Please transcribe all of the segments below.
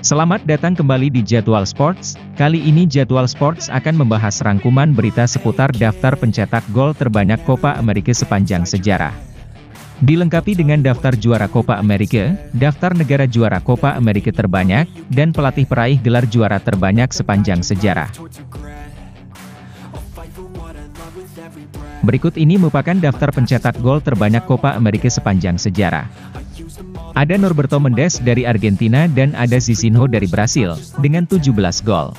Selamat datang kembali di Jadwal Sports. Kali ini Jadwal Sports akan membahas rangkuman berita seputar daftar pencetak gol terbanyak Copa America sepanjang sejarah. Dilengkapi dengan daftar juara Copa America, daftar negara juara Copa America terbanyak, dan pelatih peraih gelar juara terbanyak sepanjang sejarah. Berikut ini merupakan daftar pencetak gol terbanyak Copa America sepanjang sejarah. Ada Norberto Mendes dari Argentina dan ada Zizinho dari Brasil, dengan 17 gol.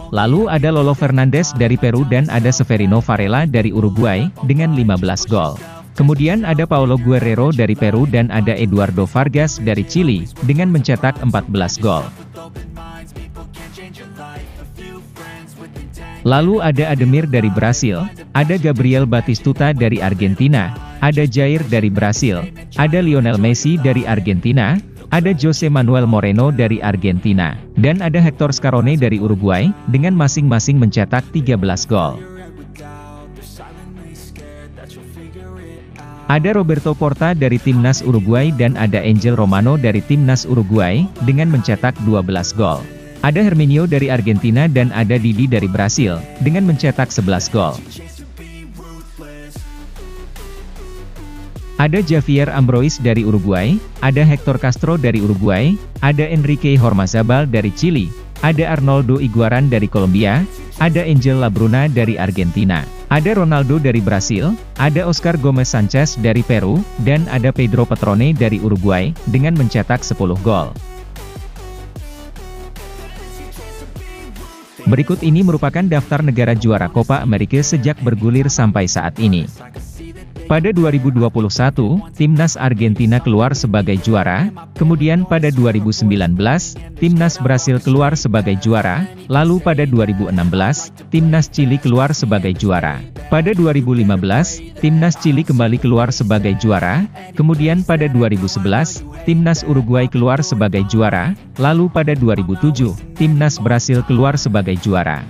Lalu ada Lolo Fernandes dari Peru dan ada Severino Varela dari Uruguay, dengan 15 gol. Kemudian ada Paulo Guerrero dari Peru dan ada Eduardo Vargas dari Chili, dengan mencetak 14 gol. Lalu ada Ademir dari Brasil, ada Gabriel Batistuta dari Argentina, ada Jair dari Brasil, ada Lionel Messi dari Argentina, ada Jose Manuel Moreno dari Argentina, dan ada Hector Scarone dari Uruguay, dengan masing-masing mencetak 13 gol. Ada Roberto Porta dari Timnas Uruguay dan ada Angel Romano dari Timnas Uruguay, dengan mencetak 12 gol. Ada Herminio dari Argentina dan ada Didi dari Brasil, dengan mencetak 11 gol. Ada Javier Ambroise dari Uruguay, ada Hector Castro dari Uruguay, ada Enrique Hormazabal dari Chili, ada Arnoldo Iguaran dari Kolombia, ada Angel Labruna dari Argentina, ada Ronaldo dari Brasil, ada Oscar Gomez Sanchez dari Peru, dan ada Pedro Petrone dari Uruguay, dengan mencetak 10 gol. Berikut ini merupakan daftar negara juara Copa America sejak bergulir sampai saat ini. Pada 2021, Timnas Argentina keluar sebagai juara, kemudian pada 2019, Timnas Brasil keluar sebagai juara, lalu pada 2016, Timnas Chili keluar sebagai juara. Pada 2015, Timnas Chili kembali keluar sebagai juara, kemudian pada 2011, Timnas Uruguay keluar sebagai juara, lalu pada 2007, Timnas Brasil keluar sebagai juara.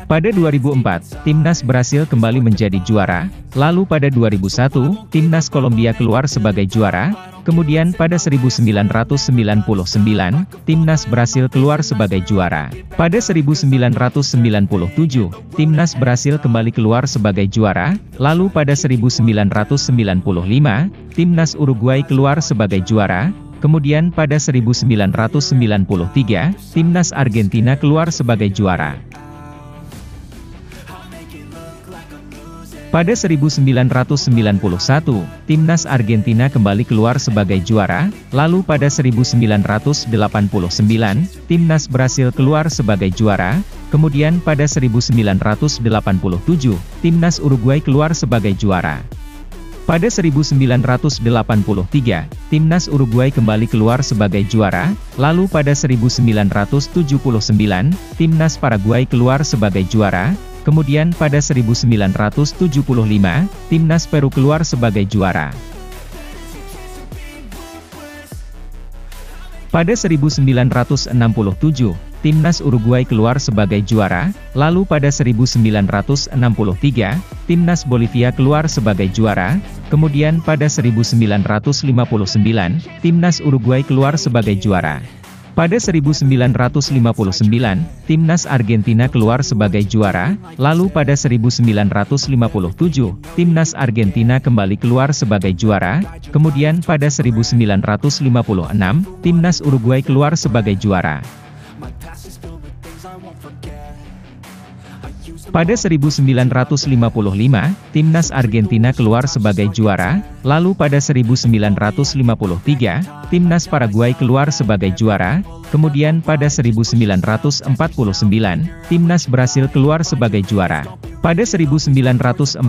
Pada 2004, Timnas Brasil kembali menjadi juara, lalu pada 2001, Timnas Kolombia keluar sebagai juara, kemudian pada 1999, Timnas Brasil keluar sebagai juara. Pada 1997, Timnas Brasil kembali keluar sebagai juara, lalu pada 1995, Timnas Uruguay keluar sebagai juara, kemudian pada 1993, Timnas Argentina keluar sebagai juara. Pada 1991, Timnas Argentina kembali keluar sebagai juara, lalu pada 1989, Timnas Brasil keluar sebagai juara, kemudian pada 1987, Timnas Uruguay keluar sebagai juara. Pada 1983, Timnas Uruguay kembali keluar sebagai juara, lalu pada 1979, Timnas Paraguay keluar sebagai juara, kemudian pada 1975, Timnas Peru keluar sebagai juara. Pada 1967, Timnas Uruguay keluar sebagai juara, lalu pada 1963, Timnas Bolivia keluar sebagai juara, kemudian pada 1959, Timnas Uruguay keluar sebagai juara. Pada 1959, Timnas Argentina keluar sebagai juara, lalu pada 1957, Timnas Argentina kembali keluar sebagai juara, kemudian pada 1956, Timnas Uruguay keluar sebagai juara. Pada 1955, Timnas Argentina keluar sebagai juara, lalu pada 1953, Timnas Paraguay keluar sebagai juara, kemudian pada 1949, Timnas Brasil keluar sebagai juara. Pada 1947,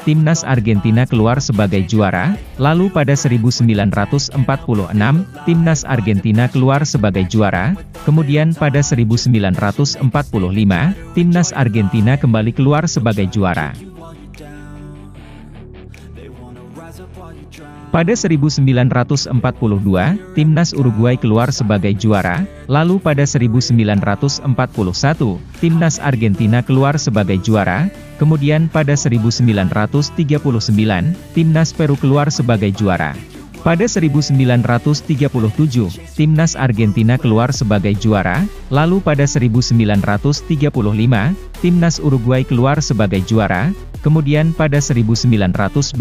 Timnas Argentina keluar sebagai juara, lalu pada 1946, Timnas Argentina keluar sebagai juara, kemudian pada 1945, Timnas Argentina kembali keluar sebagai juara. Pada 1942, Timnas Uruguay keluar sebagai juara, lalu pada 1941, Timnas Argentina keluar sebagai juara, kemudian pada 1939, Timnas Peru keluar sebagai juara. Pada 1937, Timnas Argentina keluar sebagai juara, lalu pada 1935, Timnas Uruguay keluar sebagai juara, kemudian pada 1929,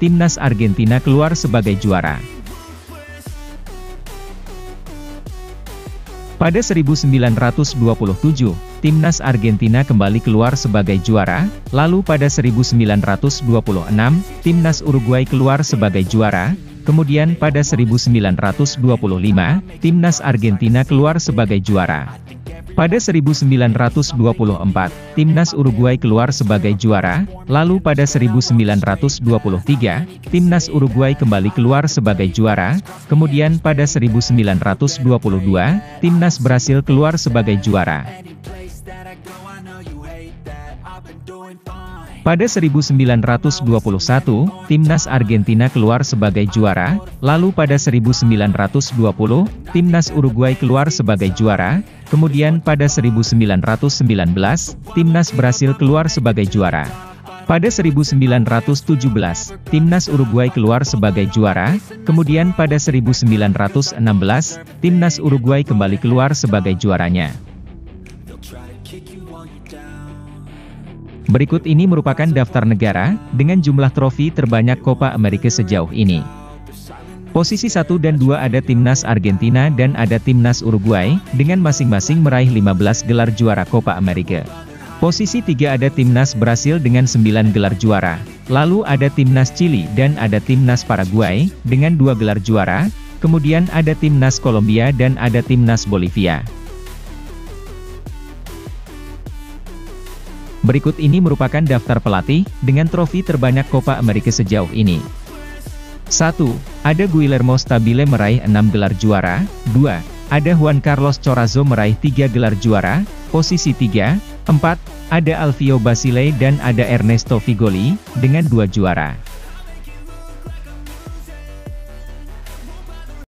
Timnas Argentina keluar sebagai juara. Pada 1927, Timnas Argentina kembali keluar sebagai juara, lalu pada 1926, Timnas Uruguay keluar sebagai juara, kemudian pada 1925, Timnas Argentina keluar sebagai juara. Pada 1924, Timnas Uruguay keluar sebagai juara, lalu pada 1923, Timnas Uruguay kembali keluar sebagai juara, kemudian pada 1922, Timnas Brasil keluar sebagai juara. Pada 1921, Timnas Argentina keluar sebagai juara, lalu pada 1920, Timnas Uruguay keluar sebagai juara, kemudian pada 1919, Timnas Brasil keluar sebagai juara. Pada 1917, Timnas Uruguay keluar sebagai juara, kemudian pada 1916, Timnas Uruguay kembali keluar sebagai juaranya. Berikut ini merupakan daftar negara dengan jumlah trofi terbanyak Copa America sejauh ini. Posisi 1 dan 2 ada Timnas Argentina dan ada Timnas Uruguay, dengan masing-masing meraih 15 gelar juara Copa America. Posisi 3 ada Timnas Brasil dengan 9 gelar juara. Lalu ada Timnas Chili dan ada Timnas Paraguay, dengan 2 gelar juara. Kemudian ada Timnas Kolombia dan ada Timnas Bolivia. Berikut ini merupakan daftar pelatih, dengan trofi terbanyak Copa America sejauh ini. 1. Ada Guillermo Stabile meraih 6 gelar juara. 2. Ada Juan Carlos Corazzo meraih 3 gelar juara. Posisi 3. 4. Ada Alvio Basile dan ada Ernesto Figoli, dengan 2 juara.